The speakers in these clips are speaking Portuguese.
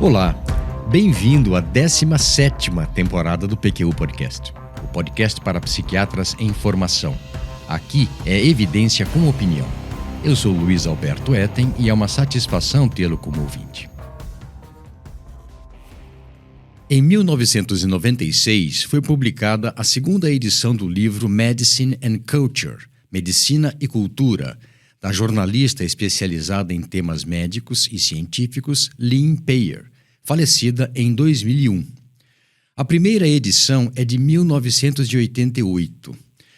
Olá, bem-vindo à 17ª temporada do PQU Podcast, o podcast para psiquiatras em formação. Aqui é evidência com opinião. Eu sou Luiz Alberto Etten e é uma satisfação tê-lo como ouvinte. Em 1996, foi publicada a segunda edição do livro Medicine and Culture, Medicina e Cultura, da jornalista especializada em temas médicos e científicos Lynn Payer, falecida em 2001. A primeira edição é de 1988.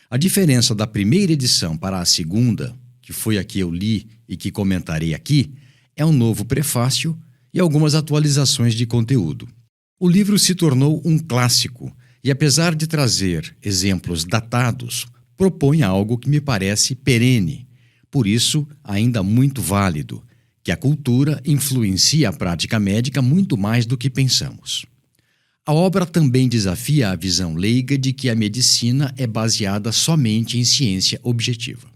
A diferença da primeira edição para a segunda, que foi a que eu li e que comentarei aqui, é um novo prefácio e algumas atualizações de conteúdo. O livro se tornou um clássico e, apesar de trazer exemplos datados, propõe algo que me parece perene, por isso ainda muito válido, que a cultura influencia a prática médica muito mais do que pensamos. A obra também desafia a visão leiga de que a medicina é baseada somente em ciência objetiva.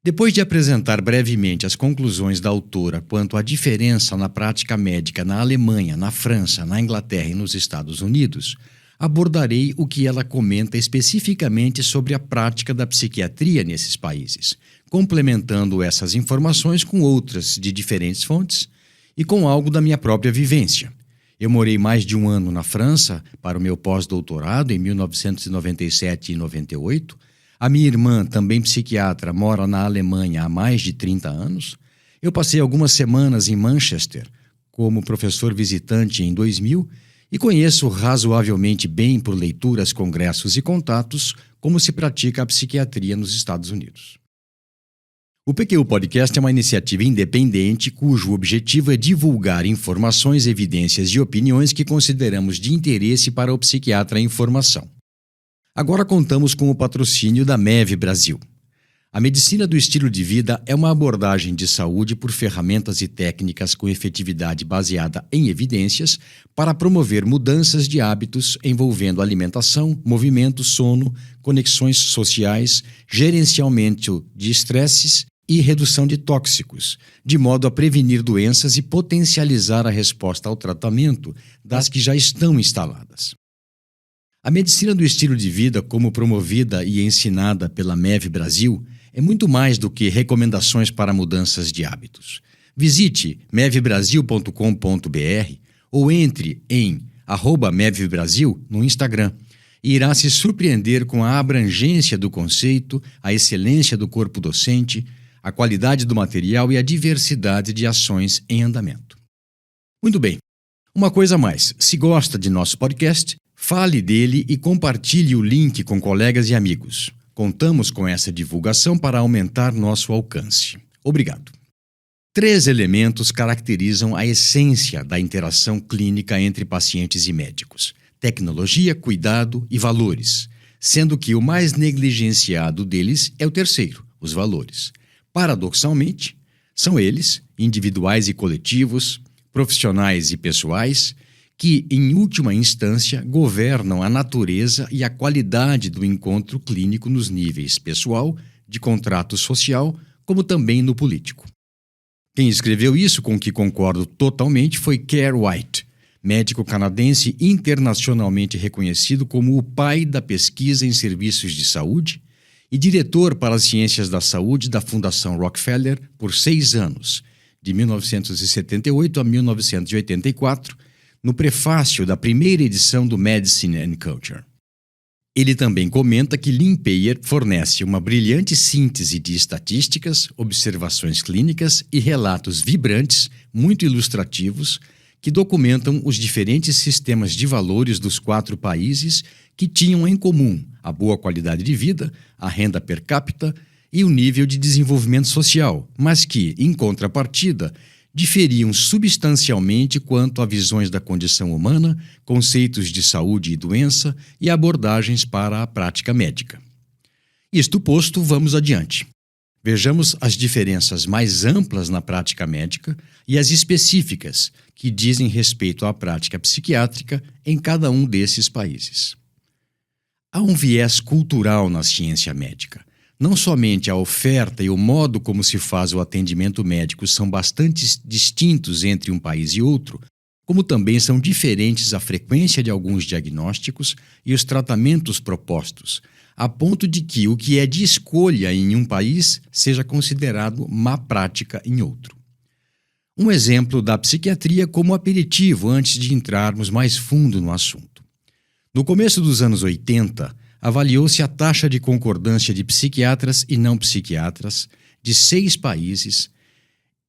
Depois de apresentar brevemente as conclusões da autora quanto à diferença na prática médica na Alemanha, na França, na Inglaterra e nos Estados Unidos, abordarei o que ela comenta especificamente sobre a prática da psiquiatria nesses países, complementando essas informações com outras de diferentes fontes e com algo da minha própria vivência. Eu morei mais de um ano na França para o meu pós-doutorado em 1997 e 98. A minha irmã, também psiquiatra, mora na Alemanha há mais de 30 anos. Eu passei algumas semanas em Manchester como professor visitante em 2000 e conheço razoavelmente bem por leituras, congressos e contatos como se pratica a psiquiatria nos Estados Unidos. O PQU Podcast é uma iniciativa independente cujo objetivo é divulgar informações, evidências e opiniões que consideramos de interesse para o psiquiatra em formação. Agora contamos com o patrocínio da MEV Brasil. A medicina do estilo de vida é uma abordagem de saúde por ferramentas e técnicas com efetividade baseada em evidências para promover mudanças de hábitos envolvendo alimentação, movimento, sono, conexões sociais, gerenciamento de estresses e redução de tóxicos, de modo a prevenir doenças e potencializar a resposta ao tratamento das que já estão instaladas. A medicina do estilo de vida, como promovida e ensinada pela MEV Brasil, é muito mais do que recomendações para mudanças de hábitos. Visite mevbrasil.com.br ou entre em @mevbrasil no Instagram e irá se surpreender com a abrangência do conceito, a excelência do corpo docente, a qualidade do material e a diversidade de ações em andamento. Muito bem. Uma coisa a mais, se gosta de nosso podcast, fale dele e compartilhe o link com colegas e amigos. Contamos com essa divulgação para aumentar nosso alcance. Obrigado. 3 elementos caracterizam a essência da interação clínica entre pacientes e médicos: tecnologia, cuidado e valores, sendo que o mais negligenciado deles é o terceiro, os valores. Paradoxalmente, são eles, individuais e coletivos, profissionais e pessoais, que, em última instância, governam a natureza e a qualidade do encontro clínico nos níveis pessoal, de contrato social, como também no político. Quem escreveu isso, com que concordo totalmente, foi Kerr White, médico canadense internacionalmente reconhecido como o pai da pesquisa em serviços de saúde e diretor para as ciências da saúde da Fundação Rockefeller por 6 anos, de 1978 a 1984, no prefácio da primeira edição do Medicine and Culture. Ele também comenta que Lynn Payer fornece uma brilhante síntese de estatísticas, observações clínicas e relatos vibrantes, muito ilustrativos, que documentam os diferentes sistemas de valores dos 4 países que tinham em comum a boa qualidade de vida, a renda per capita e o nível de desenvolvimento social, mas que, em contrapartida, diferiam substancialmente quanto a visões da condição humana, conceitos de saúde e doença e abordagens para a prática médica. Isto posto, vamos adiante. Vejamos as diferenças mais amplas na prática médica e as específicas, que dizem respeito à prática psiquiátrica em cada um desses países. Há um viés cultural na ciência médica. Não somente a oferta e o modo como se faz o atendimento médico são bastante distintos entre um país e outro, como também são diferentes a frequência de alguns diagnósticos e os tratamentos propostos, a ponto de que o que é de escolha em um país seja considerado má prática em outro. Um exemplo da psiquiatria como aperitivo antes de entrarmos mais fundo no assunto. No começo dos anos 80, avaliou-se a taxa de concordância de psiquiatras e não psiquiatras de 6 países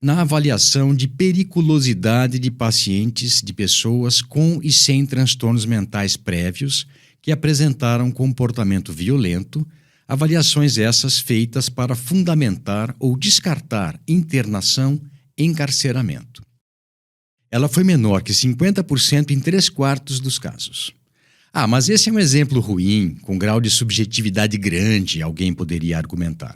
na avaliação de periculosidade de pacientes de pessoas com e sem transtornos mentais prévios que apresentaram comportamento violento, avaliações essas feitas para fundamentar ou descartar internação e encarceramento. Ela foi menor que 50% em 3/4 dos casos. Mas esse é um exemplo ruim, com grau de subjetividade grande, alguém poderia argumentar.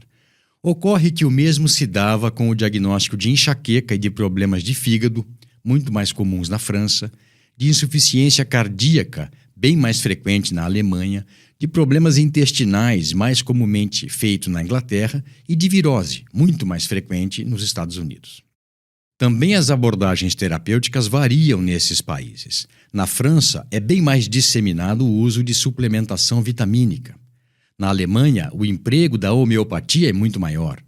Ocorre que o mesmo se dava com o diagnóstico de enxaqueca e de problemas de fígado, muito mais comuns na França, de insuficiência cardíaca, bem mais frequente na Alemanha, de problemas intestinais, mais comumente feito na Inglaterra, e de virose, muito mais frequente nos Estados Unidos. Também as abordagens terapêuticas variam nesses países. Na França, é bem mais disseminado o uso de suplementação vitamínica. Na Alemanha, o emprego da homeopatia é muito maior.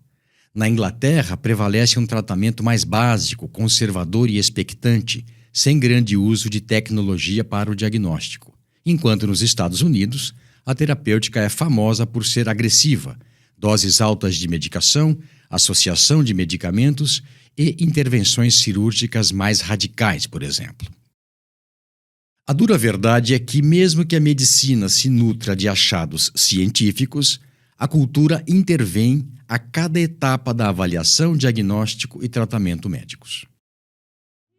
Na Inglaterra, prevalece um tratamento mais básico, conservador e expectante, sem grande uso de tecnologia para o diagnóstico. Enquanto nos Estados Unidos, a terapêutica é famosa por ser agressiva, doses altas de medicação, associação de medicamentos e intervenções cirúrgicas mais radicais, por exemplo. A dura verdade é que, mesmo que a medicina se nutra de achados científicos, a cultura intervém a cada etapa da avaliação, diagnóstico e tratamento médicos.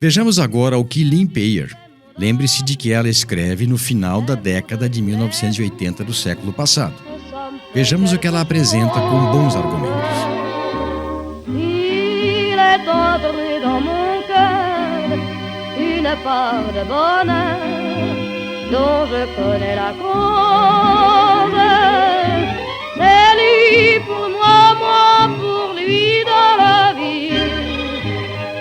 Vejamos agora o que Lynn Payer. Lembre-se de que ela escreve no final da década de 1980 do século passado. Vejamos o que ela apresenta com bons argumentos. Il est entré dans mon cœur une part de bonheur dont je connais la cause. C'est lui pour moi, moi pour lui dans la vie.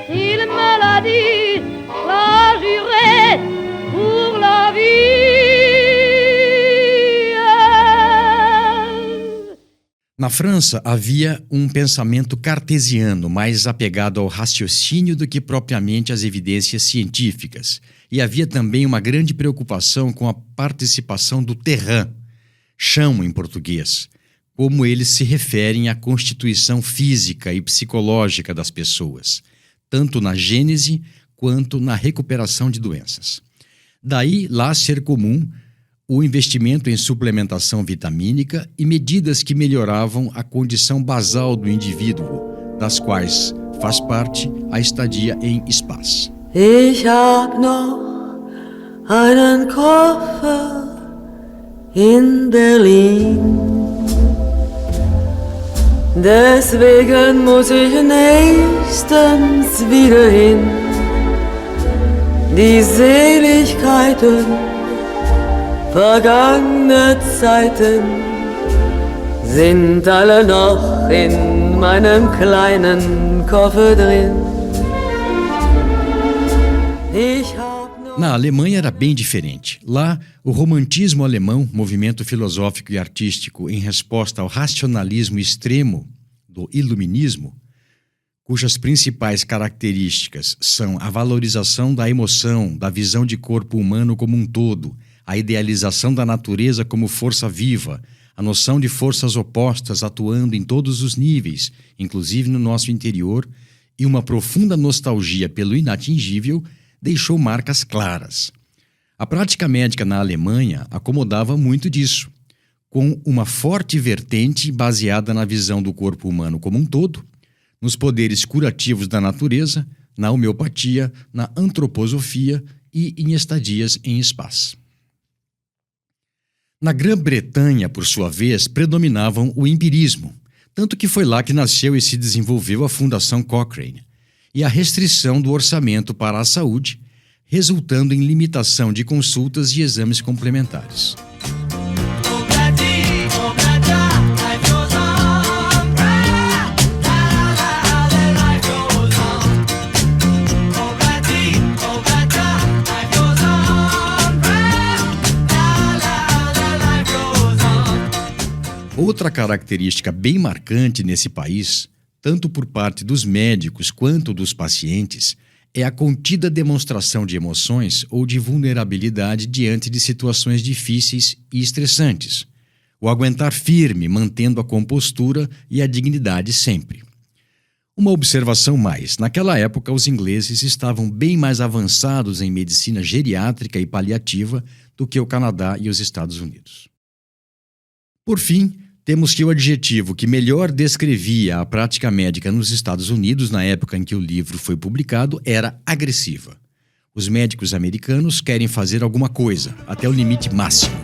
Il me l'a dit, l'a juré pour la vie. Na França, havia um pensamento cartesiano, mais apegado ao raciocínio do que propriamente às evidências científicas. E havia também uma grande preocupação com a participação do terrain, chão em português, como eles se referem à constituição física e psicológica das pessoas, tanto na gênese quanto na recuperação de doenças. Daí lá ser comum o investimento em suplementação vitamínica e medidas que melhoravam a condição basal do indivíduo, das quais faz parte a estadia em spas. Ich hab noch einen Koffer in Berlin. Deswegen muss ich nächstens wieder hin. Die Seligkeiten vergangene Zeiten sind alle noch in meinem kleinen Koffer drin. Na Alemanha era bem diferente. Lá, o romantismo alemão, movimento filosófico e artístico em resposta ao racionalismo extremo do iluminismo, cujas principais características são a valorização da emoção, da visão de corpo humano como um todo, a idealização da natureza como força viva, a noção de forças opostas atuando em todos os níveis, inclusive no nosso interior, e uma profunda nostalgia pelo inatingível, deixou marcas claras. A prática médica na Alemanha acomodava muito disso, com uma forte vertente baseada na visão do corpo humano como um todo, nos poderes curativos da natureza, na homeopatia, na antroposofia e em estadias em spas. Na Grã-Bretanha, por sua vez, predominavam o empirismo, tanto que foi lá que nasceu e se desenvolveu a Fundação Cochrane, e a restrição do orçamento para a saúde, resultando em limitação de consultas e exames complementares. Outra característica bem marcante nesse país, tanto por parte dos médicos quanto dos pacientes, é a contida demonstração de emoções ou de vulnerabilidade diante de situações difíceis e estressantes. O aguentar firme, mantendo a compostura e a dignidade sempre. Uma observação mais: naquela época, os ingleses estavam bem mais avançados em medicina geriátrica e paliativa do que o Canadá e os Estados Unidos. Por fim, temos que o adjetivo que melhor descrevia a prática médica nos Estados Unidos na época em que o livro foi publicado era agressiva. Os médicos americanos querem fazer alguma coisa, até o limite máximo.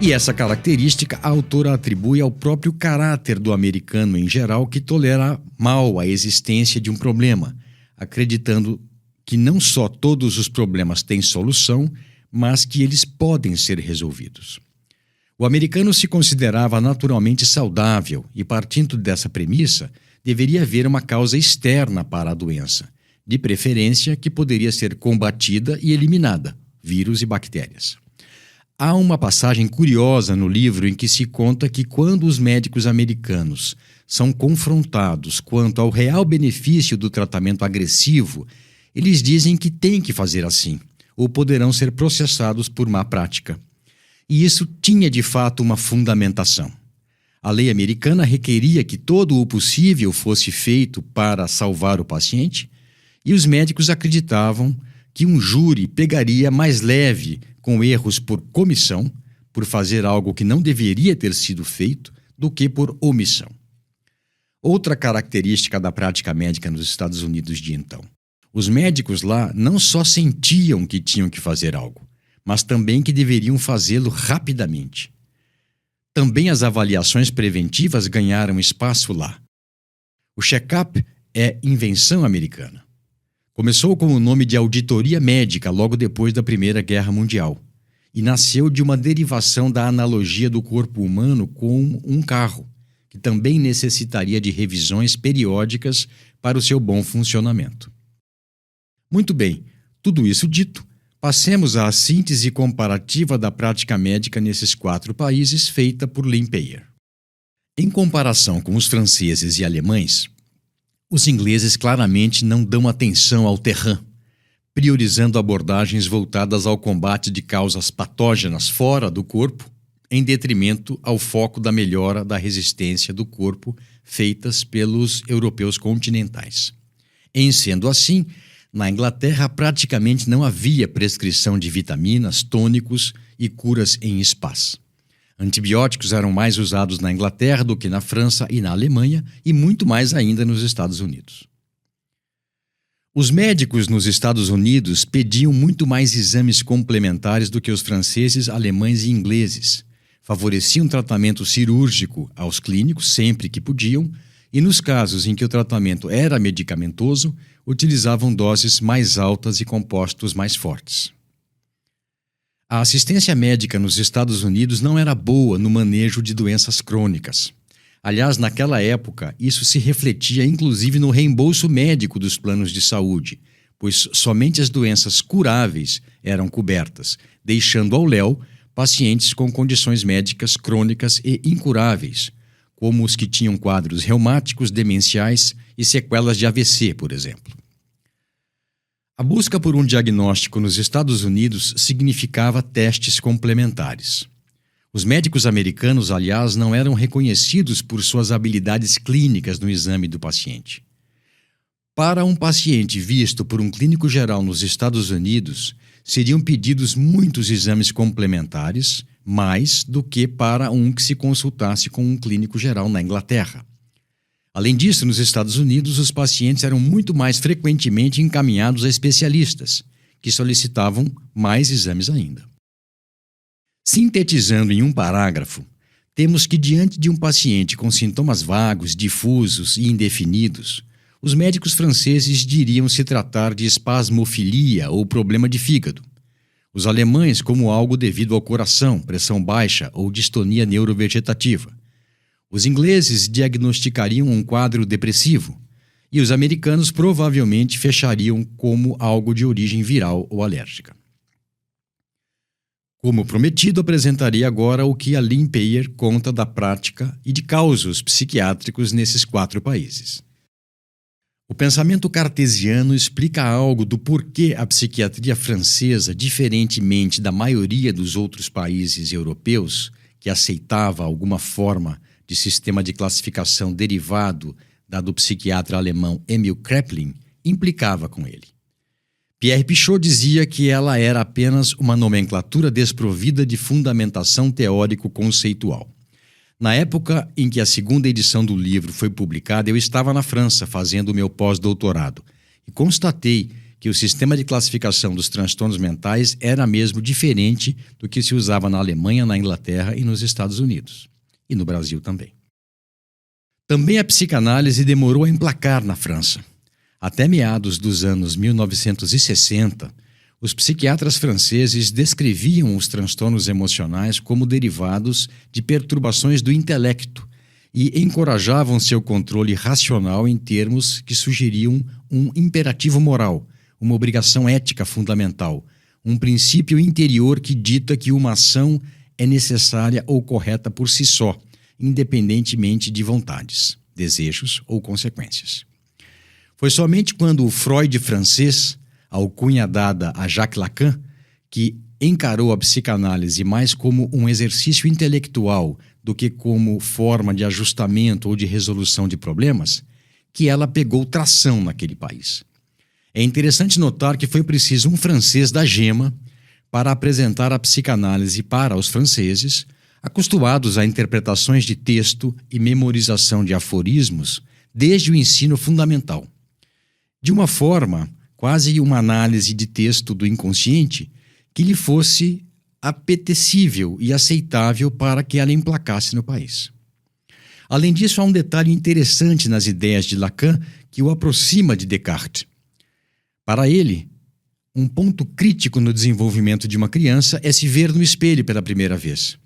E essa característica a autora atribui ao próprio caráter do americano em geral, que tolera mal a existência de um problema, acreditando que não só todos os problemas têm solução, mas que eles podem ser resolvidos. O americano se considerava naturalmente saudável e, partindo dessa premissa, deveria haver uma causa externa para a doença, de preferência que poderia ser combatida e eliminada, vírus e bactérias. Há uma passagem curiosa no livro em que se conta que quando os médicos americanos são confrontados quanto ao real benefício do tratamento agressivo, eles dizem que têm que fazer assim, ou poderão ser processados por má prática. E isso tinha de fato uma fundamentação. A lei americana requeria que todo o possível fosse feito para salvar o paciente, e os médicos acreditavam que um júri pegaria mais leve com erros por comissão, por fazer algo que não deveria ter sido feito, do que por omissão. Outra característica da prática médica nos Estados Unidos de então. Os médicos lá não só sentiam que tinham que fazer algo, mas também que deveriam fazê-lo rapidamente. Também as avaliações preventivas ganharam espaço lá. O check-up é invenção americana. Começou com o nome de auditoria médica logo depois da Primeira Guerra Mundial e nasceu de uma derivação da analogia do corpo humano com um carro, que também necessitaria de revisões periódicas para o seu bom funcionamento. Muito bem, tudo isso dito, passemos à síntese comparativa da prática médica nesses 4 países feita por Lynn Payer. Em comparação com os franceses e alemães, os ingleses claramente não dão atenção ao terrain, priorizando abordagens voltadas ao combate de causas patógenas fora do corpo, em detrimento ao foco da melhora da resistência do corpo feitas pelos europeus continentais. Em sendo assim, na Inglaterra praticamente não havia prescrição de vitaminas, tônicos e curas em spas. Antibióticos eram mais usados na Inglaterra do que na França e na Alemanha, e muito mais ainda nos Estados Unidos. Os médicos nos Estados Unidos pediam muito mais exames complementares do que os franceses, alemães e ingleses. Favoreciam tratamento cirúrgico aos clínicos sempre que podiam, e nos casos em que o tratamento era medicamentoso, utilizavam doses mais altas e compostos mais fortes. A assistência médica nos Estados Unidos não era boa no manejo de doenças crônicas. Aliás, naquela época, isso se refletia inclusive no reembolso médico dos planos de saúde, pois somente as doenças curáveis eram cobertas, deixando ao léu pacientes com condições médicas crônicas e incuráveis, como os que tinham quadros reumáticos, demenciais e sequelas de AVC, por exemplo. A busca por um diagnóstico nos Estados Unidos significava testes complementares. Os médicos americanos, aliás, não eram reconhecidos por suas habilidades clínicas no exame do paciente. Para um paciente visto por um clínico geral nos Estados Unidos, seriam pedidos muitos exames complementares, mais do que para um que se consultasse com um clínico geral na Inglaterra. Além disso, nos Estados Unidos, os pacientes eram muito mais frequentemente encaminhados a especialistas, que solicitavam mais exames ainda. Sintetizando em um parágrafo, temos que, diante de um paciente com sintomas vagos, difusos e indefinidos, os médicos franceses diriam se tratar de espasmofilia ou problema de fígado. Os alemães como algo devido ao coração, pressão baixa ou distonia neurovegetativa. Os ingleses diagnosticariam um quadro depressivo e os americanos provavelmente fechariam como algo de origem viral ou alérgica. Como prometido, apresentarei agora o que a Lynn Payer conta da prática e de causos psiquiátricos nesses 4 países. O pensamento cartesiano explica algo do porquê a psiquiatria francesa, diferentemente da maioria dos outros países europeus, que aceitava alguma forma de sistema de classificação derivado da do psiquiatra alemão Emil Kraepelin, implicava com ele. Pierre Pichot dizia que ela era apenas uma nomenclatura desprovida de fundamentação teórico-conceitual. Na época em que a segunda edição do livro foi publicada, eu estava na França fazendo o meu pós-doutorado e constatei que o sistema de classificação dos transtornos mentais era mesmo diferente do que se usava na Alemanha, na Inglaterra e nos Estados Unidos. E no Brasil também. Também a psicanálise demorou a emplacar na França. Até meados dos anos 1960, os psiquiatras franceses descreviam os transtornos emocionais como derivados de perturbações do intelecto e encorajavam seu controle racional em termos que sugeriam um imperativo moral, uma obrigação ética fundamental, um princípio interior que dita que uma ação é necessária ou correta por si só, independentemente de vontades, desejos ou consequências. Foi somente quando o Freud francês, a alcunha dada a Jacques Lacan, que encarou a psicanálise mais como um exercício intelectual do que como forma de ajustamento ou de resolução de problemas, que ela pegou tração naquele país. É interessante notar que foi preciso um francês da gema para apresentar a psicanálise para os franceses, acostumados a interpretações de texto e memorização de aforismos desde o ensino fundamental. De uma forma, quase uma análise de texto do inconsciente, que lhe fosse apetecível e aceitável para que ela emplacasse no país. Além disso, há um detalhe interessante nas ideias de Lacan que o aproxima de Descartes. Para ele, um ponto crítico no desenvolvimento de uma criança é se ver no espelho pela primeira vez.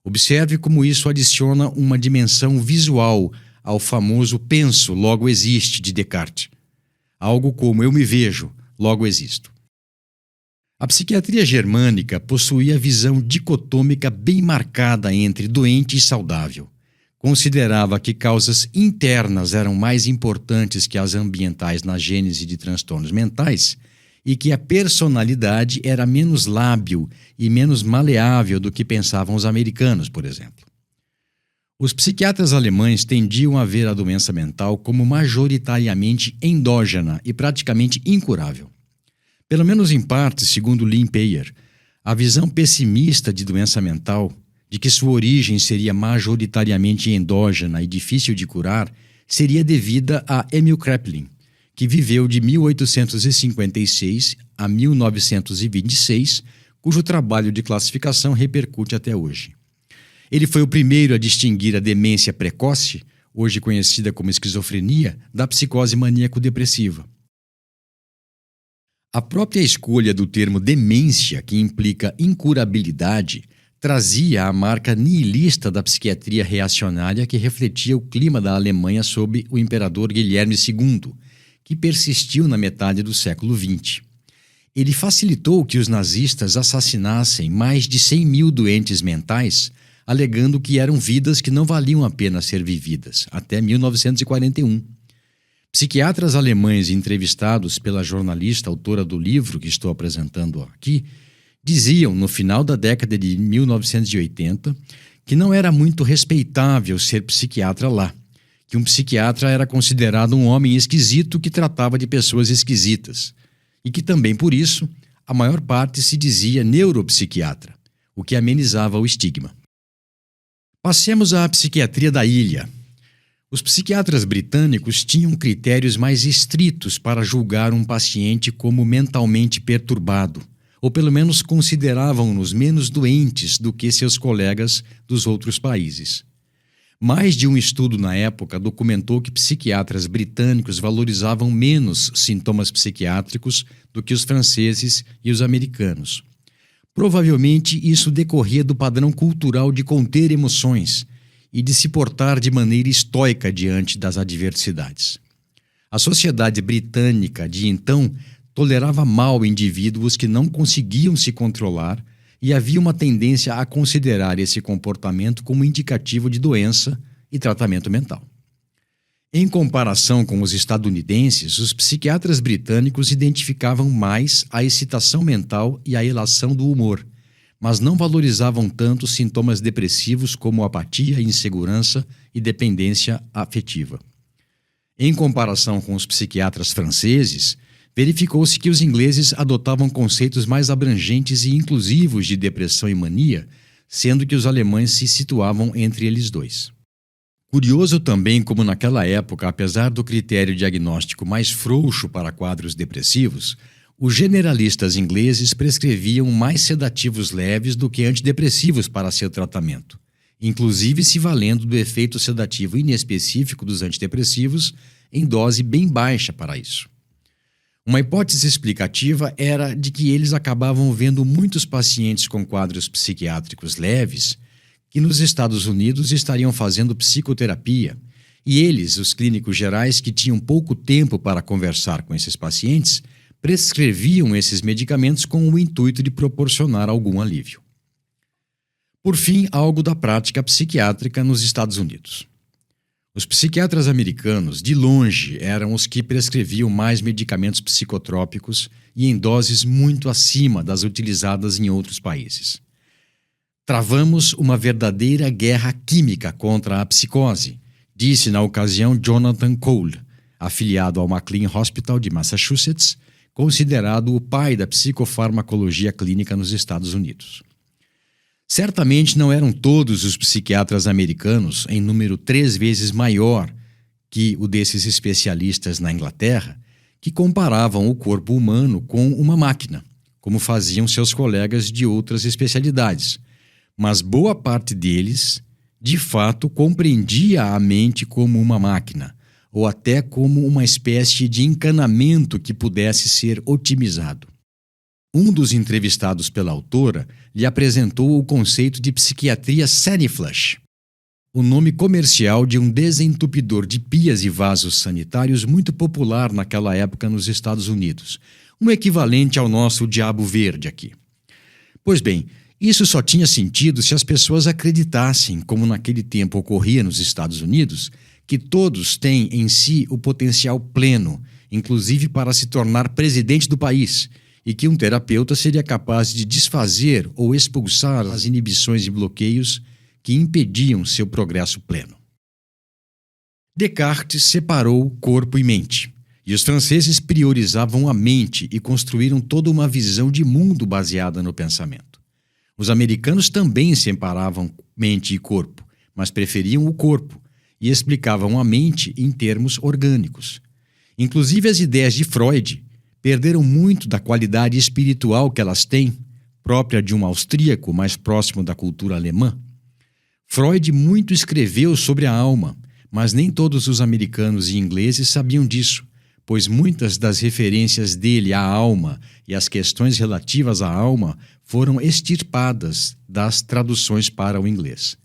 Observe como isso adiciona uma dimensão visual ao famoso penso, logo existe, de Descartes. Algo como eu me vejo, logo existo. A psiquiatria germânica possuía a visão dicotômica bem marcada entre doente e saudável. Considerava que causas internas eram mais importantes que as ambientais na gênese de transtornos mentais e que a personalidade era menos lábil e menos maleável do que pensavam os americanos, por exemplo. Os psiquiatras alemães tendiam a ver a doença mental como majoritariamente endógena e praticamente incurável. Pelo menos em parte, segundo Lynn Payer, a visão pessimista de doença mental, de que sua origem seria majoritariamente endógena e difícil de curar, seria devida a Emil Kraepelin, que viveu de 1856 a 1926, cujo trabalho de classificação repercute até hoje. Ele foi o primeiro a distinguir a demência precoce, hoje conhecida como esquizofrenia, da psicose maníaco-depressiva. A própria escolha do termo demência, que implica incurabilidade, trazia a marca nihilista da psiquiatria reacionária que refletia o clima da Alemanha sob o imperador Guilherme II, que persistiu na metade do século XX. Ele facilitou que os nazistas assassinassem mais de 100 mil doentes mentais, alegando que eram vidas que não valiam a pena ser vividas, até 1941. Psiquiatras alemães entrevistados pela jornalista autora do livro que estou apresentando aqui, diziam, no final da década de 1980, que não era muito respeitável ser psiquiatra lá, que um psiquiatra era considerado um homem esquisito que tratava de pessoas esquisitas, e que também por isso a maior parte se dizia neuropsiquiatra, o que amenizava o estigma. Passemos à psiquiatria da ilha. Os psiquiatras britânicos tinham critérios mais estritos para julgar um paciente como mentalmente perturbado, ou pelo menos consideravam-nos menos doentes do que seus colegas dos outros países. Mais de um estudo na época documentou que psiquiatras britânicos valorizavam menos sintomas psiquiátricos do que os franceses e os americanos. Provavelmente isso decorria do padrão cultural de conter emoções e de se portar de maneira estoica diante das adversidades. A sociedade britânica de então tolerava mal indivíduos que não conseguiam se controlar e havia uma tendência a considerar esse comportamento como indicativo de doença e tratamento mental. Em comparação com os estadunidenses, os psiquiatras britânicos identificavam mais a excitação mental e a elação do humor, mas não valorizavam tanto sintomas depressivos como apatia, insegurança e dependência afetiva. Em comparação com os psiquiatras franceses, verificou-se que os ingleses adotavam conceitos mais abrangentes e inclusivos de depressão e mania, sendo que os alemães se situavam entre eles dois. Curioso também como naquela época, apesar do critério diagnóstico mais frouxo para quadros depressivos, os generalistas ingleses prescreviam mais sedativos leves do que antidepressivos para seu tratamento, inclusive se valendo do efeito sedativo inespecífico dos antidepressivos em dose bem baixa para isso. Uma hipótese explicativa era de que eles acabavam vendo muitos pacientes com quadros psiquiátricos leves que nos Estados Unidos estariam fazendo psicoterapia, e eles, os clínicos gerais que tinham pouco tempo para conversar com esses pacientes, prescreviam esses medicamentos com o intuito de proporcionar algum alívio. Por fim, algo da prática psiquiátrica nos Estados Unidos. Os psiquiatras americanos, de longe, eram os que prescreviam mais medicamentos psicotrópicos e em doses muito acima das utilizadas em outros países. Travamos uma verdadeira guerra química contra a psicose, disse na ocasião Jonathan Cole, afiliado ao McLean Hospital de Massachusetts, considerado o pai da psicofarmacologia clínica nos Estados Unidos. Certamente não eram todos os psiquiatras americanos, em número 3 vezes maior que o desses especialistas na Inglaterra, que comparavam o corpo humano com uma máquina, como faziam seus colegas de outras especialidades. Mas boa parte deles, de fato, compreendia a mente como uma máquina, ou até como uma espécie de encanamento que pudesse ser otimizado. Um dos entrevistados pela autora lhe apresentou o conceito de psiquiatria Saniflush, o nome comercial de um desentupidor de pias e vasos sanitários muito popular naquela época nos Estados Unidos, um equivalente ao nosso diabo verde aqui. Pois bem, isso só tinha sentido se as pessoas acreditassem, como naquele tempo ocorria nos Estados Unidos, que todos têm em si o potencial pleno, inclusive para se tornar presidente do país, e que um terapeuta seria capaz de desfazer ou expulsar as inibições e bloqueios que impediam seu progresso pleno. Descartes separou corpo e mente, e os franceses priorizavam a mente e construíram toda uma visão de mundo baseada no pensamento. Os americanos também separavam mente e corpo, mas preferiam o corpo e explicavam a mente em termos orgânicos. Inclusive as ideias de Freud perderam muito da qualidade espiritual que elas têm, própria de um austríaco mais próximo da cultura alemã. Freud muito escreveu sobre a alma, mas nem todos os americanos e ingleses sabiam disso, pois muitas das referências dele à alma e as questões relativas à alma foram extirpadas das traduções para o inglês.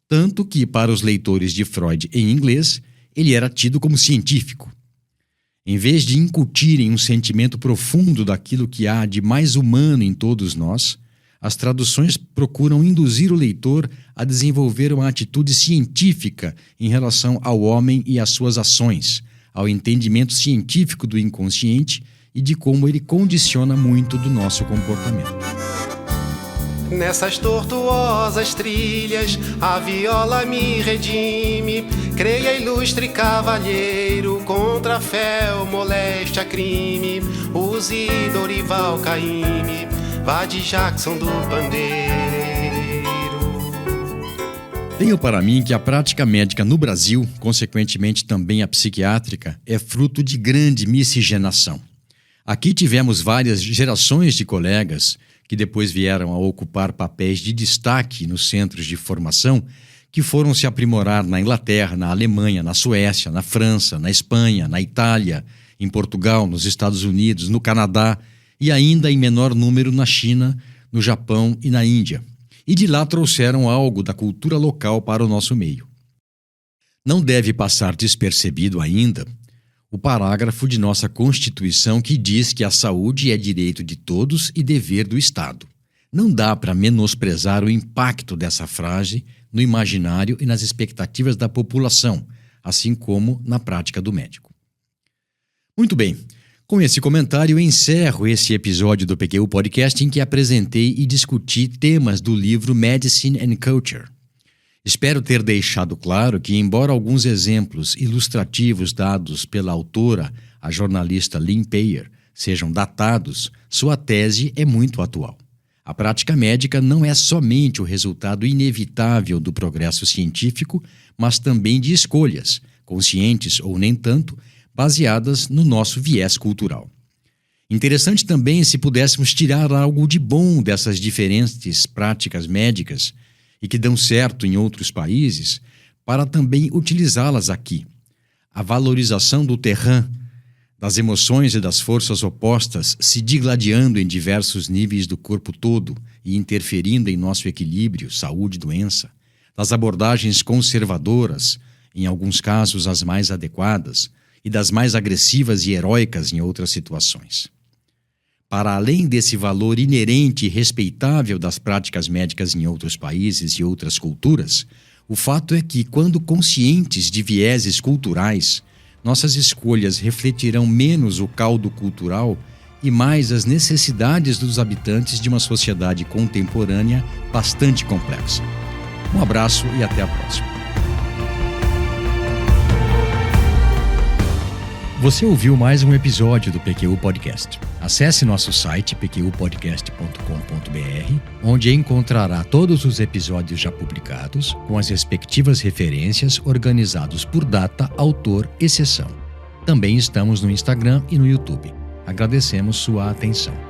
Tanto que, para os leitores de Freud em inglês, ele era tido como científico. Em vez de incutirem um sentimento profundo daquilo que há de mais humano em todos nós, as traduções procuram induzir o leitor a desenvolver uma atitude científica em relação ao homem e às suas ações, ao entendimento científico do inconsciente e de como ele condiciona muito do nosso comportamento. Nessas tortuosas trilhas, a viola me redime. Creia, ilustre cavalheiro, contra a fé, moléstia, crime. Use Dorival Caymmi, vá de Jackson do Pandeiro. Tenho para mim que a prática médica no Brasil, consequentemente também a psiquiátrica, é fruto de grande miscigenação. Aqui tivemos várias gerações de colegas que depois vieram a ocupar papéis de destaque nos centros de formação, que foram se aprimorar na Inglaterra, na Alemanha, na Suécia, na França, na Espanha, na Itália, em Portugal, nos Estados Unidos, no Canadá e ainda em menor número na China, no Japão e na Índia. E de lá trouxeram algo da cultura local para o nosso meio. Não deve passar despercebido ainda o parágrafo de nossa Constituição que diz que a saúde é direito de todos e dever do Estado. Não dá para menosprezar o impacto dessa frase no imaginário e nas expectativas da população, assim como na prática do médico. Muito bem, com esse comentário encerro esse episódio do PQU Podcast em que apresentei e discuti temas do livro Medicine and Culture. Espero ter deixado claro que, embora alguns exemplos ilustrativos dados pela autora, a jornalista Lynn Payer, sejam datados, sua tese é muito atual. A prática médica não é somente o resultado inevitável do progresso científico, mas também de escolhas, conscientes ou nem tanto, baseadas no nosso viés cultural. Interessante também se pudéssemos tirar algo de bom dessas diferentes práticas médicas e que dão certo em outros países, para também utilizá-las aqui. A valorização do terrain, das emoções e das forças opostas se digladiando em diversos níveis do corpo todo e interferindo em nosso equilíbrio, saúde e doença, das abordagens conservadoras, em alguns casos as mais adequadas, e das mais agressivas e heróicas em outras situações. Para além desse valor inerente e respeitável das práticas médicas em outros países e outras culturas, o fato é que, quando conscientes de vieses culturais, nossas escolhas refletirão menos o caldo cultural e mais as necessidades dos habitantes de uma sociedade contemporânea bastante complexa. Um abraço e até a próxima. Você ouviu mais um episódio do PQU Podcast. Acesse nosso site pqpodcast.com.br, onde encontrará todos os episódios já publicados, com as respectivas referências organizados por data, autor e sessão. Também estamos no Instagram e no YouTube. Agradecemos sua atenção.